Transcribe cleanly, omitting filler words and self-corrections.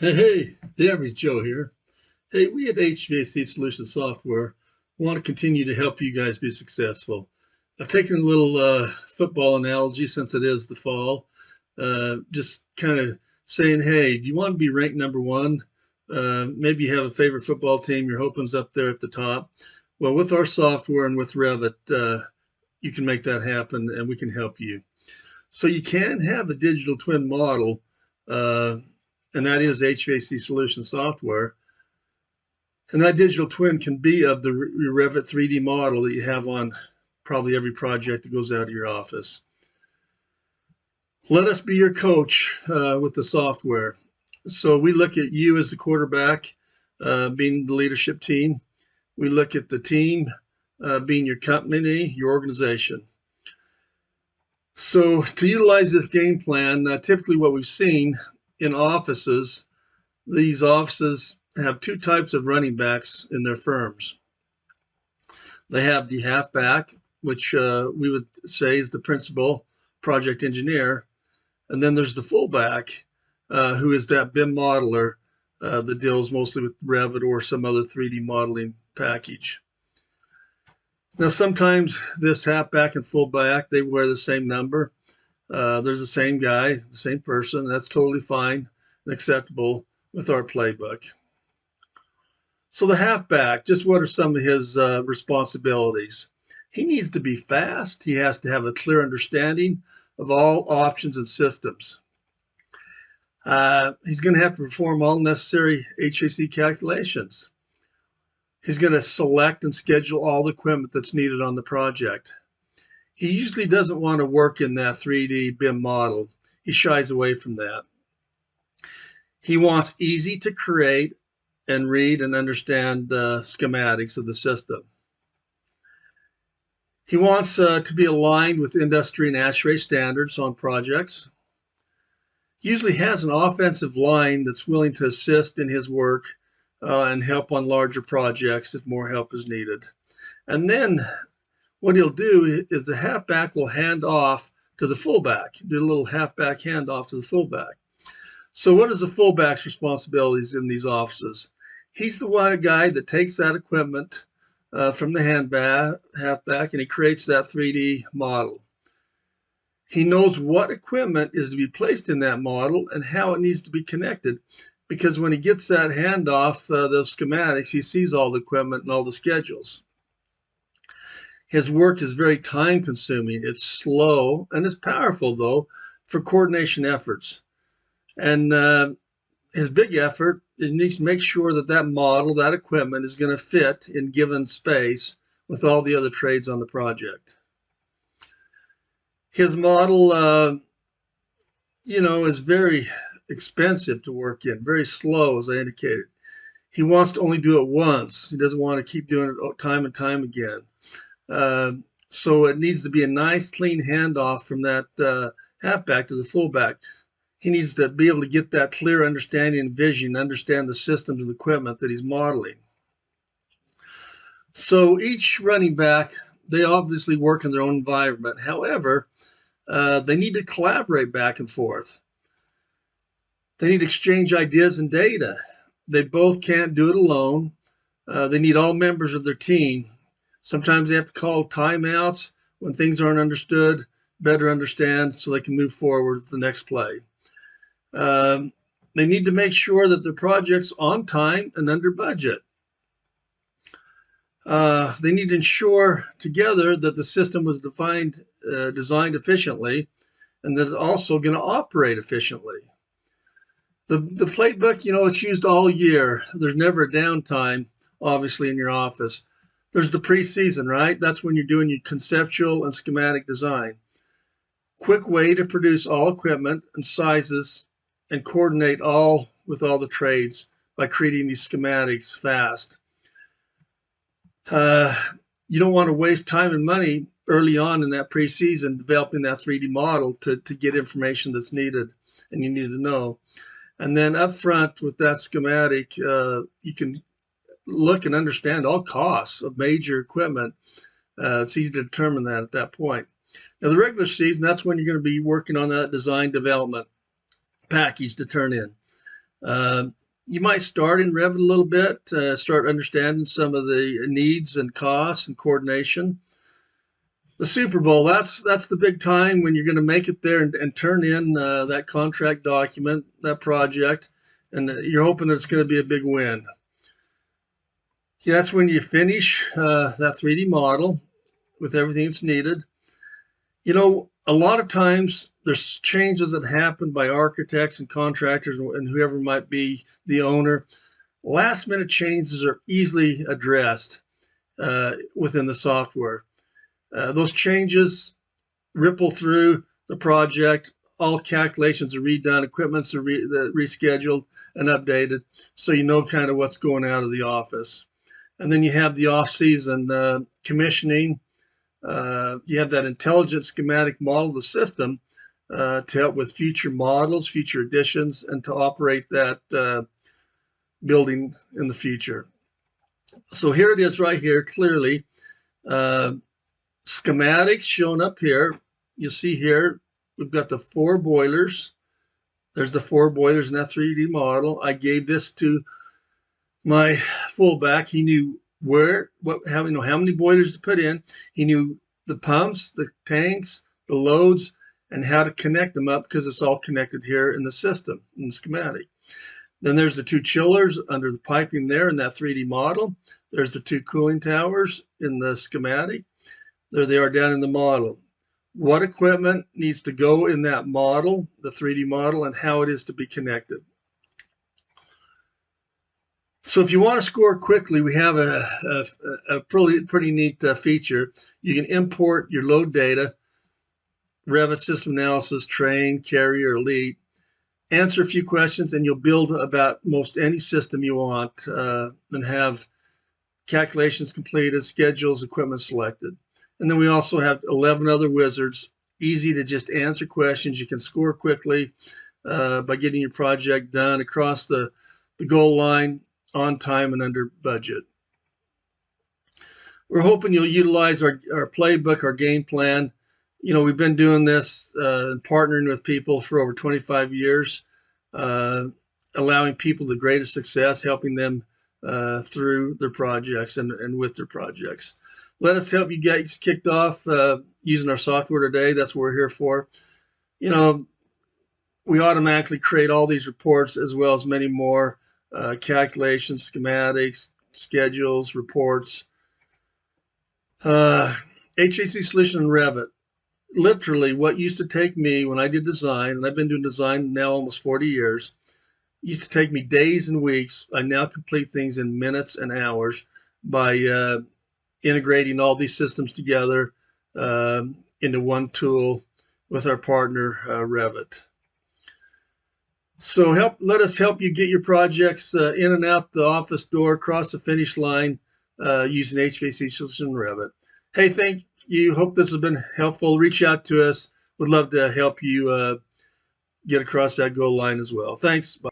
Hey, the average Joe here. Hey, we at HVAC Solution Software want to continue to help you guys be successful. I've taken a little football analogy since it is the fall, just kind of saying, hey, do you want to be ranked number one? Maybe you have a favorite football team you're hoping's up there at the top. Well, with our software and with Revit, you can make that happen and we can help you. So you can have a digital twin model, uh, and that is HVAC Solution Software. And that digital twin can be of the Revit 3D model that you have on probably every project that goes out of your office. Let us be your coach with the software. So we look at you as the quarterback, being the leadership team. We look at the team being your company, your organization. So to utilize this game plan, typically what we've seen in offices, these offices have two types of running backs in their firms. They have the halfback, which we would say is the principal project engineer. And then there's the fullback, who is that BIM modeler that deals mostly with Revit or some other 3D modeling package. Now, sometimes this halfback and fullback, they wear the same number. There's the same guy, the same person. That's totally fine and acceptable with our playbook. So the halfback, just what are some of his responsibilities? He needs to be fast. He has to have a clear understanding of all options and systems. He's going to have to perform all necessary HVAC calculations. He's going to select and schedule all the equipment that's needed on the project. He usually doesn't want to work in that 3D BIM model. He shies away from that. He wants easy to create and read and understand schematics of the system. He wants to be aligned with industry and ASHRAE standards on projects. He usually has an offensive line that's willing to assist in his work and help on larger projects if more help is needed. And then what he'll do is the halfback will hand off to the fullback, do a little halfback handoff to the fullback. So what is the fullback's responsibilities in these offices? He's the one guy that takes that equipment from the halfback and he creates that 3D model. He knows what equipment is to be placed in that model and how it needs to be connected, because when he gets that handoff, those schematics, he sees all the equipment and all the schedules. His work is very time consuming. It's slow and it's powerful though for coordination efforts. And his big effort is he needs to make sure that that model, that equipment is going to fit in given space with all the other trades on the project. His model, is very expensive to work in, very slow, as I indicated. He wants to only do it once. He doesn't want to keep doing it time and time again. So it needs to be a nice, clean handoff from that halfback to the fullback. He needs to be able to get that clear understanding and vision, understand the systems of the equipment that he's modeling. So each running back, they obviously work in their own environment. However, they need to collaborate back and forth. They need to exchange ideas and data. They both can't do it alone. They need all members of their team. Sometimes they have to call timeouts when things aren't understood, better understand so they can move forward with the next play. They need to make sure that the project's on time and under budget. They need to ensure together that the system was designed efficiently and that it's also going to operate efficiently. The playbook, it's used all year. There's never a downtime, obviously, in your office. There's the pre-season, right? That's when you're doing your conceptual and schematic design. Quick way to produce all equipment and sizes and coordinate all with all the trades by creating these schematics fast. You don't want to waste time and money early on in that pre-season developing that 3D model to get information that's needed and you need to know. And then up front with that schematic, you can look and understand all costs of major equipment. It's easy to determine that at that point. Now, the regular season, that's when you're going to be working on that design development package to turn in. You might start in Revit a little bit, start understanding some of the needs and costs and coordination. The Super Bowl, that's the big time when you're going to make it there and turn in that contract document, that project, and you're hoping it's going to be a big win. Yeah, that's when you finish that 3D model with everything that's needed. You know, a lot of times there's changes that happen by architects and contractors and whoever might be the owner. Last minute changes are easily addressed within the software. Those changes ripple through the project. All calculations are redone, equipment's are rescheduled and updated, so you know kind of what's going out of the office. And then you have the off-season commissioning. You have that intelligent schematic model of the system to help with future models, future additions, and to operate that building in the future. So here it is right here, clearly. Schematics shown up here. You see here, we've got the 4 boilers. There's the 4 boilers in that 3D model. I gave this to my fullback. He knew how many boilers to put in. He knew the pumps, the tanks, the loads, and how to connect them up because it's all connected here in the system, in the schematic. Then there's the 2 chillers under the piping there in that 3D model. There's the 2 cooling towers in the schematic. There they are down in the model. What equipment needs to go in that model, the 3D model, and how it is to be connected. So if you want to score quickly, we have a pretty neat feature. You can import your load data, Revit system analysis, train, carrier, elite, answer a few questions, and you'll build about most any system you want and have calculations completed, schedules, equipment selected. And then we also have 11 other wizards, easy to just answer questions. You can score quickly by getting your project done across the goal line on time and under budget. We're hoping you'll utilize our playbook, our game plan. You know, we've been doing this and partnering with people for over 25 years, allowing people the greatest success, helping them through their projects and with their projects. Let us help you guys kicked off using our software today. That's what we're here for. You know, we automatically create all these reports as well as many more calculations, schematics, schedules, reports. HVAC solution in Revit. Literally, what used to take me when I did design, and I've been doing design now almost 40 years, used to take me days and weeks. I now complete things in minutes and hours by integrating all these systems together into one tool with our partner, Revit. So let us help you get your projects in and out the office door, across the finish line using HVAC solution in Revit. Hey, thank you. Hope this has been helpful. Reach out to us. Would love to help you get across that goal line as well. Thanks. Bye.